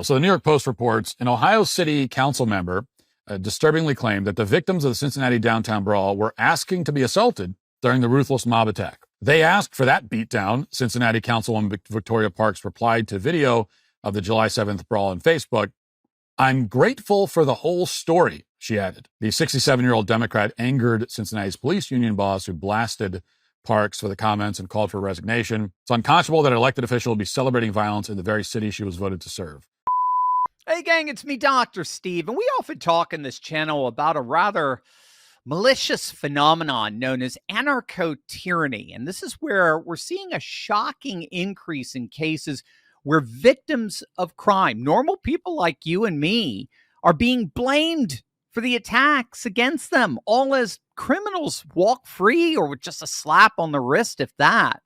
So the New York Post reports an Ohio City Council member disturbingly claimed that the victims of the Cincinnati downtown brawl were asking to be assaulted during the ruthless mob attack. They asked for that beatdown. Cincinnati Councilwoman Victoria Parks replied to video of the July 7th brawl on Facebook. "I'm grateful for the whole story," she added. The 67-year-old Democrat angered Cincinnati's police union boss, who blasted Parks for the comments and called for resignation. It's unconscionable that an elected official will be celebrating violence in the very city she was voted to serve. Hey gang, it's me, Dr. Steve, and we often talk in this channel about a rather malicious phenomenon known as anarcho-tyranny. And this is where we're seeing a shocking increase in cases where victims of crime, normal people like you and me, are being blamed for the attacks against them, all as criminals walk free or with just a slap on the wrist, if that.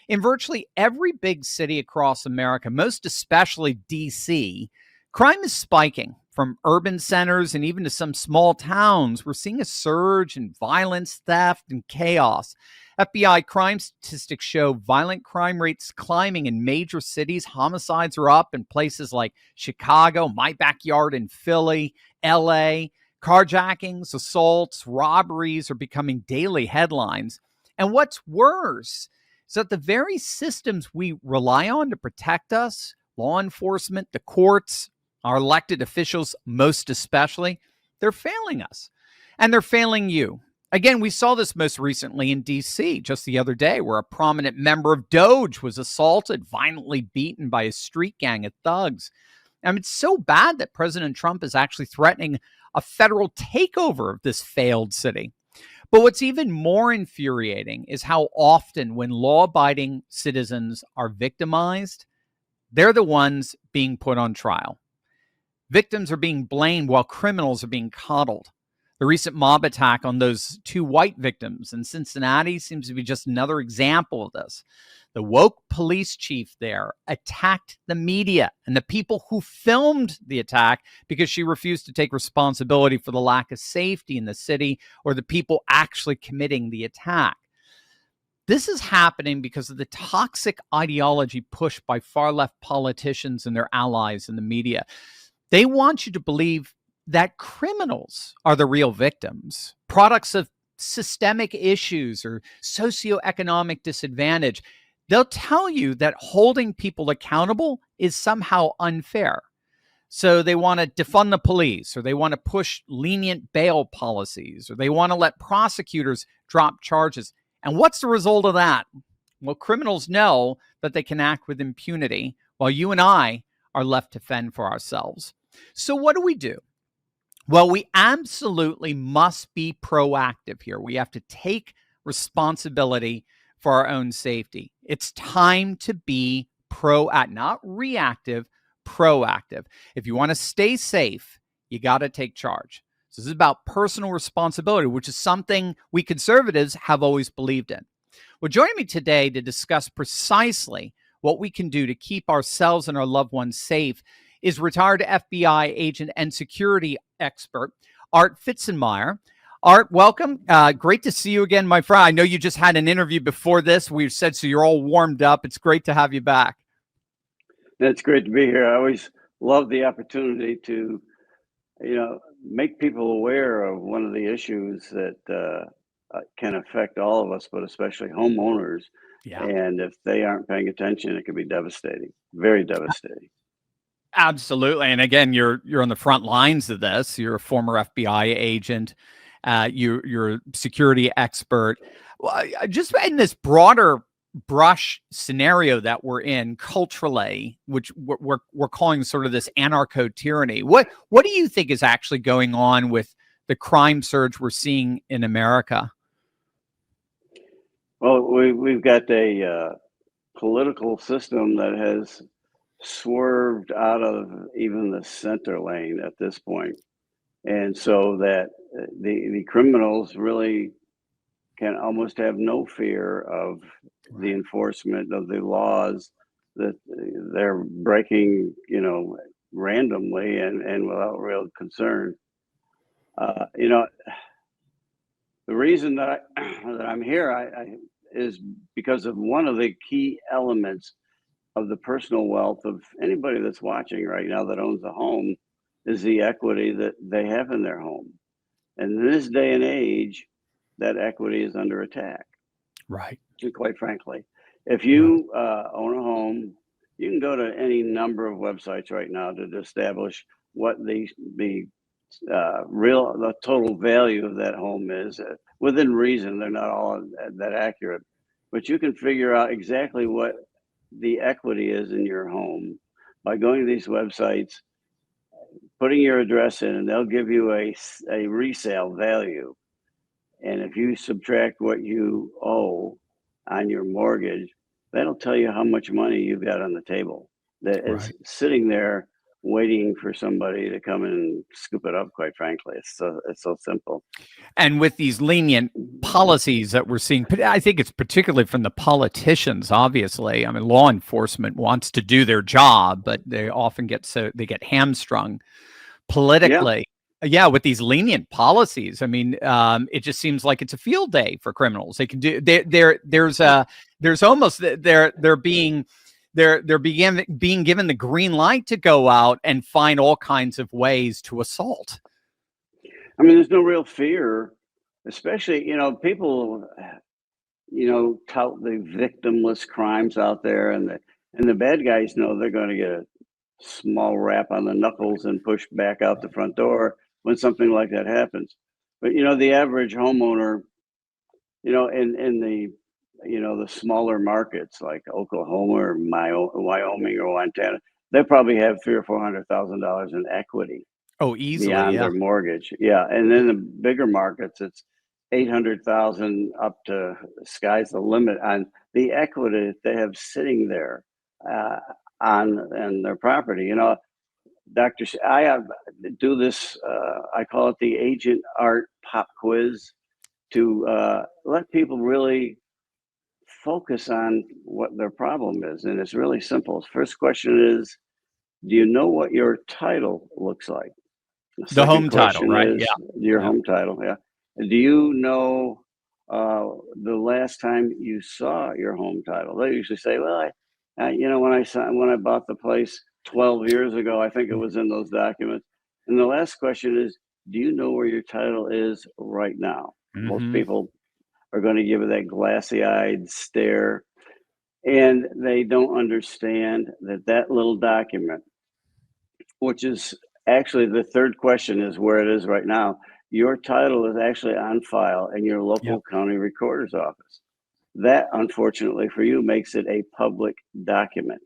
In virtually every big city across America, most especially DC, crime is spiking. From urban centers and even to some small towns, we're seeing a surge in violence, theft, and chaos. FBI crime statistics show violent crime rates climbing in major cities. Homicides are up in places like Chicago, my backyard in Philly, LA. Carjackings, assaults, robberies are becoming daily headlines. And what's worse is that the very systems we rely on to protect us, law enforcement, the courts, our elected officials, most especially, they're failing us. And they're failing you. Again, we saw this most recently in D.C. just the other day, where a prominent member of Doge was assaulted, violently beaten by a street gang of thugs. I mean, it's so bad that President Trump is actually threatening a federal takeover of this failed city. But what's even more infuriating is how often when law-abiding citizens are victimized, they're the ones being put on trial. Victims are being blamed while criminals are being coddled. The recent mob attack on those two white victims in Cincinnati seems to be just another example of this. The woke police chief there attacked the media and the people who filmed the attack because she refused to take responsibility for the lack of safety in the city or the people actually committing the attack. This is happening because of the toxic ideology pushed by far-left politicians and their allies in the media. They want you to believe that criminals are the real victims, products of systemic issues or socioeconomic disadvantage. They'll tell you that holding people accountable is somehow unfair. So they want to defund the police, or they want to push lenient bail policies, or they want to let prosecutors drop charges. And what's the result of that? Well, criminals know that they can act with impunity, while you and I are left to fend for ourselves. So what do? Well, we absolutely must be proactive here. We have to take responsibility for our own safety. It's time to be proactive, not reactive, proactive. If you want to stay safe, you got to take charge. So this is about personal responsibility, which is something we conservatives have always believed in. Well, joining me today to discuss precisely what we can do to keep ourselves and our loved ones safe is retired FBI agent and security expert, Art Fitzenmeyer. Art, welcome. Great to see you again, my friend. I know you just had an interview before this. We've said, so you're all warmed up. It's great to have you back. It's great to be here. I always love the opportunity to, make people aware of one of the issues that can affect all of us, but especially homeowners. Yeah. And if they aren't paying attention, it can be devastating, very devastating. Absolutely. And again, you're on the front lines of this. You're a former FBI agent. You're a security expert. Well, just in this broader brush scenario that we're in culturally, which we're calling sort of this anarcho-tyranny, what do you think is actually going on with the crime surge we're seeing in America? Well, we've got a political system that has swerved out of even the center lane at this point. And so that the criminals really can almost have no fear of the enforcement of the laws that they're breaking, randomly and without real concern. The reason that I'm here is because of one of the key elements of the personal wealth of anybody that's watching right now that owns a home is the equity that they have in their home. And in this day and age, that equity is under attack. Right. Quite frankly, if you own a home, you can go to any number of websites right now to establish what the total value of that home is. Within reason, they're not all that accurate, but you can figure out exactly what the equity is in your home by going to these websites, putting your address in, and they'll give you a resale value. And if you subtract what you owe on your mortgage, that'll tell you how much money you've got on the table that is sitting there waiting for somebody to come and scoop it up. Quite frankly, it's so simple. And with these lenient policies that we're seeing, I think it's particularly from the politicians. Obviously, I mean, law enforcement wants to do their job, but they often get hamstrung politically. Yeah, with these lenient policies, I mean, it just seems like it's a field day for criminals. They can do they're being given the green light to go out and find all kinds of ways to assault. I mean, there's no real fear, especially, people, tout the victimless crimes out there, and the bad guys know they're going to get a small rap on the knuckles and push back out the front door when something like that happens. But the average homeowner, in the smaller markets like Oklahoma or Wyoming or Montana, they probably have $300,000 or $400,000 in equity. Oh, easily beyond their mortgage. Yeah, and then the bigger markets, it's 800,000 up to sky's the limit on the equity that they have sitting there on their property. I do this. I call it the Agent Art Pop Quiz to let people really focus on what their problem is, and it's really simple. First question is, do you know what your title looks like? The home title, right? Yeah, your home title. Yeah. Do you know the last time you saw your home title? They usually say, "Well, when I bought the place 12 years ago, I think it was in those documents." And the last question is, do you know where your title is right now? Mm-hmm. Most people are going to give it that glassy-eyed stare, and they don't understand that little document, which is actually the third question, is where it is right now. Your title is actually on file in your local county recorder's office. That, unfortunately for you, makes it a public document,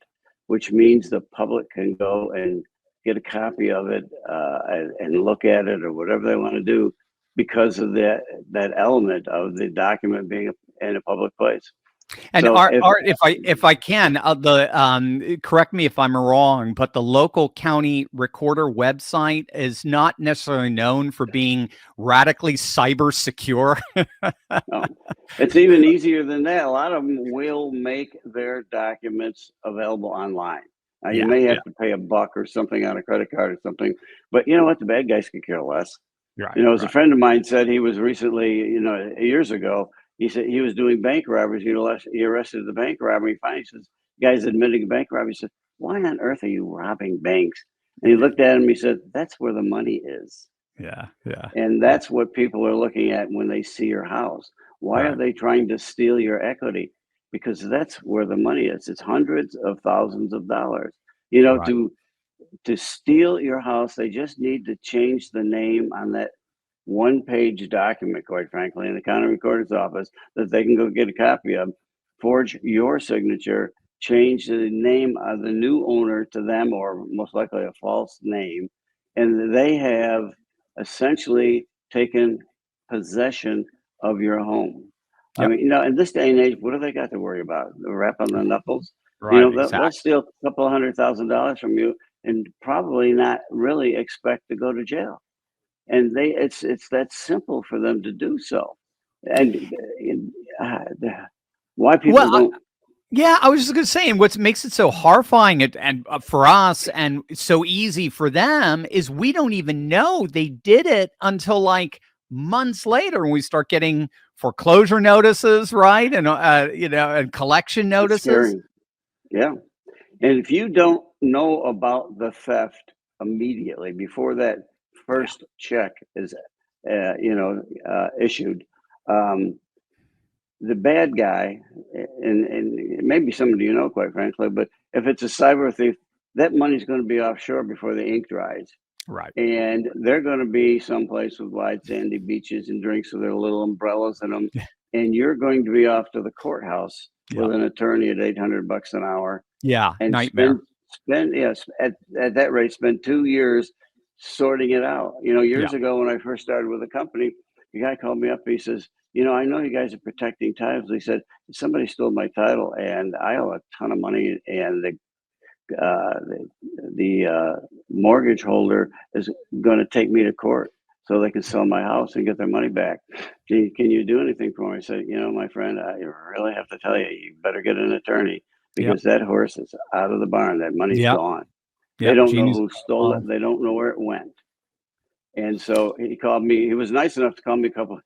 which means the public can go and get a copy of it and look at it or whatever they want to do because of that element of the document being in a public place. And so Art, if I can, correct me if I'm wrong, but the local county recorder website is not necessarily known for being radically cyber secure. No, it's even easier than that. A lot of them will make their documents available online. Now, you may have to pay $1 or something on a credit card or something, but you know what? The bad guys could care less. Right, as a friend of mine said, he was recently, years ago, he said he was doing bank robberies. He arrested the bank robbery. Finally, he says, "Guy's admitting bank robbery." He said, "Why on earth are you robbing banks?" And he looked at him. He said, "That's where the money is." Yeah. And that's what people are looking at when they see your house. Why are they trying to steal your equity? Because that's where the money is. It's hundreds of thousands of dollars. To steal your house, they just need to change the name on that one-page document, quite frankly, in the county recorder's office that they can go get a copy of, forge your signature, change the name of the new owner to them, or most likely a false name, and they have essentially taken possession of your home. Yep. I mean, in this day and age, what do they got to worry about? The rap on the knuckles? Right, they'll steal a couple of $100,000 from you and probably not really expect to go to jail. And it's that simple for them to do so. And why people don't. Yeah, I was just going to say, and what makes it so horrifying and for us and so easy for them is we don't even know they did it until like months later when we start getting foreclosure notices, right? And, and collection notices. Yeah. And if you don't know about the theft immediately before that Yeah. first check is, issued, um, the bad guy, and maybe somebody you know, quite frankly, but if it's a cyber thief, that money's going to be offshore before the ink dries. Right. And they're going to be someplace with wide sandy beaches and drinks with their little umbrellas in them. Yeah. And you're going to be off to the courthouse Yeah. with an attorney at $800 an hour Yeah. and Nightmare. spend yes at that rate spend 2 years sorting it out. Yeah. Years ago when I first started with the company, the guy called me up. He says, I know you guys are protecting titles. He said, somebody stole my title and I owe a ton of money, and the mortgage holder is going to take me to court so they can sell my house and get their money back. Can you do anything for me? I said, my friend, I really have to tell you, you better get an attorney, Yep. because that horse is out of the barn. That money's Yep. gone. They Yep. don't know Genius. who stole it. They don't know where it went. And so he called me. He was nice enough to call me a couple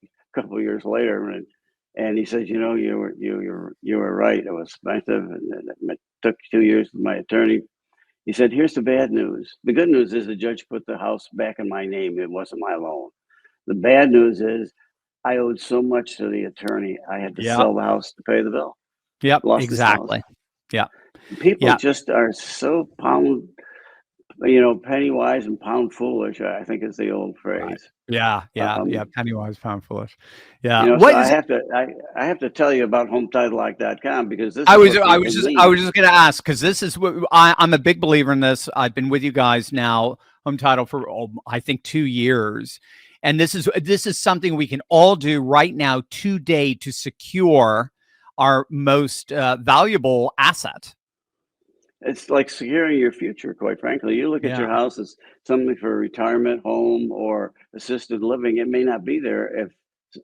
of years later, and he says, you were right. It was expensive, and it took 2 years with my attorney. He said, here's the bad news. The good news is the judge put the house back in my name. It wasn't my loan. The bad news is I owed so much to the attorney, I had to Yep. sell the house to pay the bill. Yep. Lost this house. Exactly. Yeah. People Yeah. just are so penny wise and pound foolish, I think is the old Right. phrase. Yeah. Yeah. Um, Yeah. Penny wise, pound foolish. Yeah. so What I is have to tell you about HomeTitleLock.com, because this I is was what I people was just need. I was just gonna ask, because this is what I'm a big believer in this. I've been with you guys now, Home Title, for I think 2 years. And this is something we can all do right now today to secure our most valuable asset. It's like securing your future, quite frankly. You look at Yeah. your house as something for a retirement home or assisted living. It may not be there if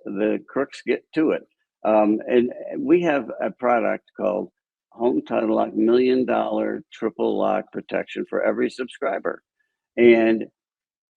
the crooks get to it. And we have a product called Home Title Lock $1 million triple lock protection for every subscriber. And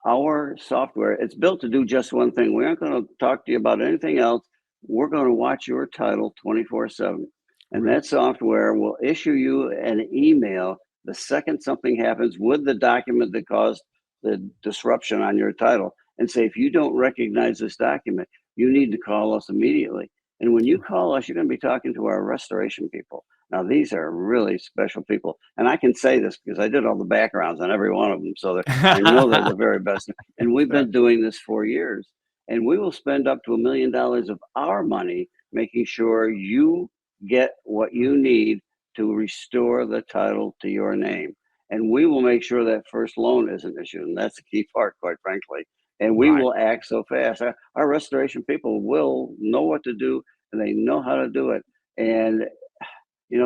our software, it's built to do just one thing. We aren't going to talk to you about anything else. We're going to watch your title 24/7. And Right. that software will issue you an email the second something happens with the document that caused the disruption on your title, and say, if you don't recognize this document, you need to call us immediately. And when you call us, you're going to be talking to our restoration people. Now, these are really special people. And I can say this because I did all the backgrounds on every one of them. So that I know they're the very best. And we've been doing this for years. And we will spend up to $1 million of our money making sure you get what you need to restore the title to your name. And we will make sure that first loan isn't issued. And that's the key part, quite frankly. And we Right. will act so fast. Our restoration people will know what to do, and they know how to do it. And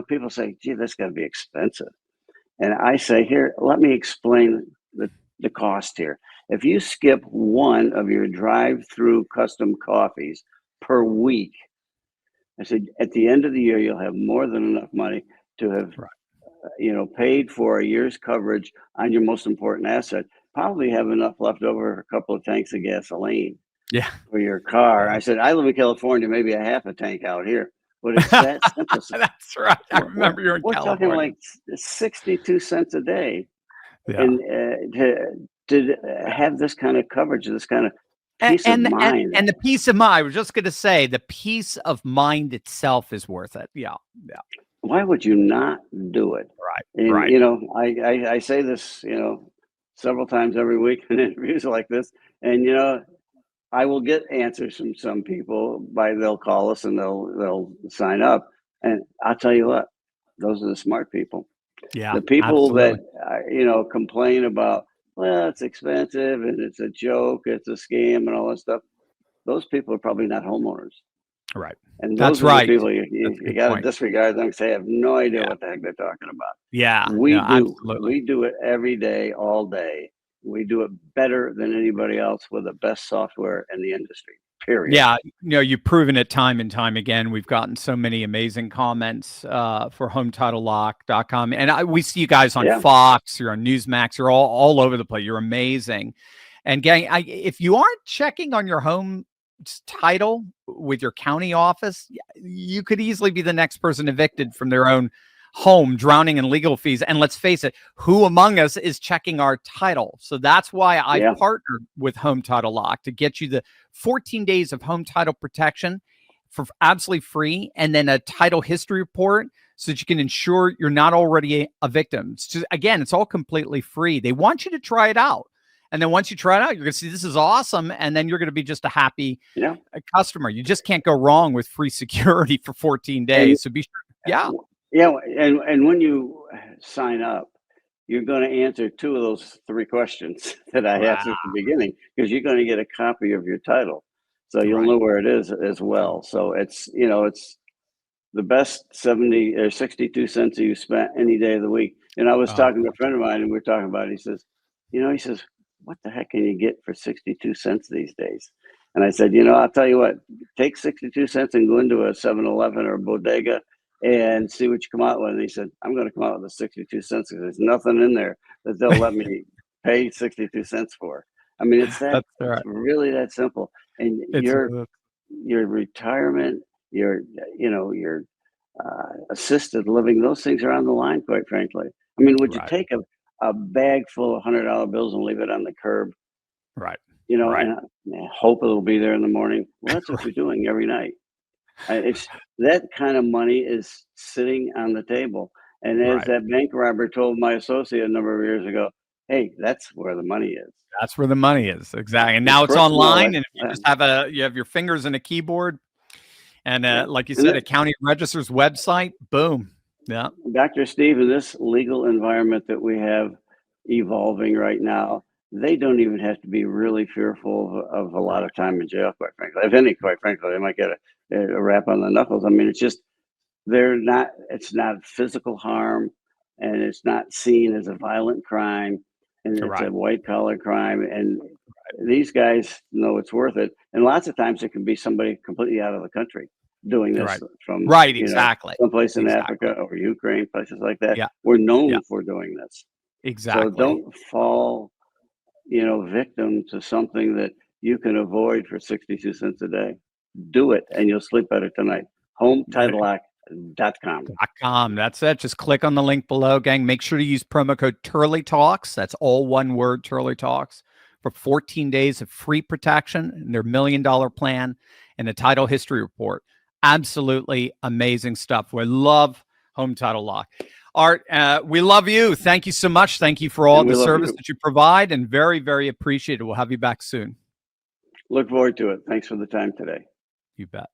people say, gee, that's got to be expensive. And I say, here, let me explain the cost here. If you skip one of your drive-through custom coffees per week, I said, at the end of the year, you'll have more than enough money to have, Right. paid for a year's coverage on your most important asset. Probably have enough left over for a couple of tanks of gasoline Yeah. for your car. Yeah. I said, I live in California, maybe a half a tank out here, but it's that simple. That's right. I We're, remember you're in we're talking California. like 62 cents a day. Yeah. And to have this kind of coverage, this kind of peace of mind. And the peace of mind. I was just going to say, the peace of mind itself is worth it. Yeah. Yeah. Why would you not do it? Right. And, Right. I say this, several times every week in interviews like this. And, I will get answers from some people they'll call us and they'll sign up. And I'll tell you what, those are the smart people. Yeah. The people Absolutely. that, complain about, well, it's expensive and it's a joke, it's a scam and all that stuff. Those people are probably not homeowners. Right. And That's those are the right. people That's a you good got to point. disregard them because they have no idea Yeah. what the heck they're talking about. Yeah. We Yeah. do. Absolutely. We do it every day, all day. We do it better than anybody else with the best software in the industry, period. Yeah, you've proven it time and time again. We've gotten so many amazing comments for HometitleLock.com. And we see you guys on Yeah. Fox, you're on Newsmax, you're all over the place. You're amazing. And gang, if you aren't checking on your home title with your county office, you could easily be the next person evicted from their own home drowning in legal fees. And let's face it, who among us is checking our title? So that's why I partnered with Home Title Lock to get you the 14 days of home title protection for absolutely free, and then a title history report so that you can ensure you're not already a victim. So again, it's all completely free. They want you to try it out. And then once you try it out, you're going to see this is awesome. And then you're going to be just a happy customer. You just can't go wrong with free security for 14 days. So be sure. Yeah. Yeah. And when you sign up, you're going to answer 2 of those 3 questions that I asked at the beginning, because you're going to get a copy of your title. So you'll know where it is as well. So it's, it's the best 70 or 62 cents you spent any day of the week. And I was talking to a friend of mine, and we were talking about it. He says, what the heck can you get for 62 cents these days? And I said, I'll tell you what, take 62 cents and go into a 7-Eleven or a bodega and see what you come out with. And he said, I'm going to come out with the 62 cents because there's nothing in there that they'll let me pay 62 cents for. I mean, it's it's really that simple. And your retirement, your assisted living, those things are on the line, quite frankly. I mean, would you take a bag full of $100 bills and leave it on the curb? Right. And hope it'll be there in the morning. Well, that's what you're doing every night. It's that kind of money is sitting on the table. And as that bank robber told my associate a number of years ago, hey, that's where the money is. That's where the money is. Exactly. And now it's online. And if you just have you have your fingers in a keyboard and like you said, a county register's website, boom. Yeah. Dr. Steve, in this legal environment that we have evolving right now, they don't even have to be really fearful of a lot of time in jail, quite frankly. If any, quite frankly, they might get a rap on the knuckles. I mean, it's just, it's not physical harm, and it's not seen as a violent crime, and it's a white collar crime. And these guys know it's worth it. And lots of times it can be somebody completely out of the country doing this from someplace in Africa or Ukraine, places like that. We're known for doing this. Exactly. So don't fall, victim to something that you can avoid for 62 cents a day. Do it, and you'll sleep better tonight. HomeTitleLock.com. That's it. Just click on the link below, gang. Make sure to use promo code Turley Talks. That's all one word, Turley Talks, for 14 days of free protection and their $1 million plan and a title history report. Absolutely amazing stuff. We love Home Title Lock. Art, we love you. Thank you so much. Thank you for all the service that you provide, and very, very appreciated. We'll have you back soon. Look forward to it. Thanks for the time today. You bet.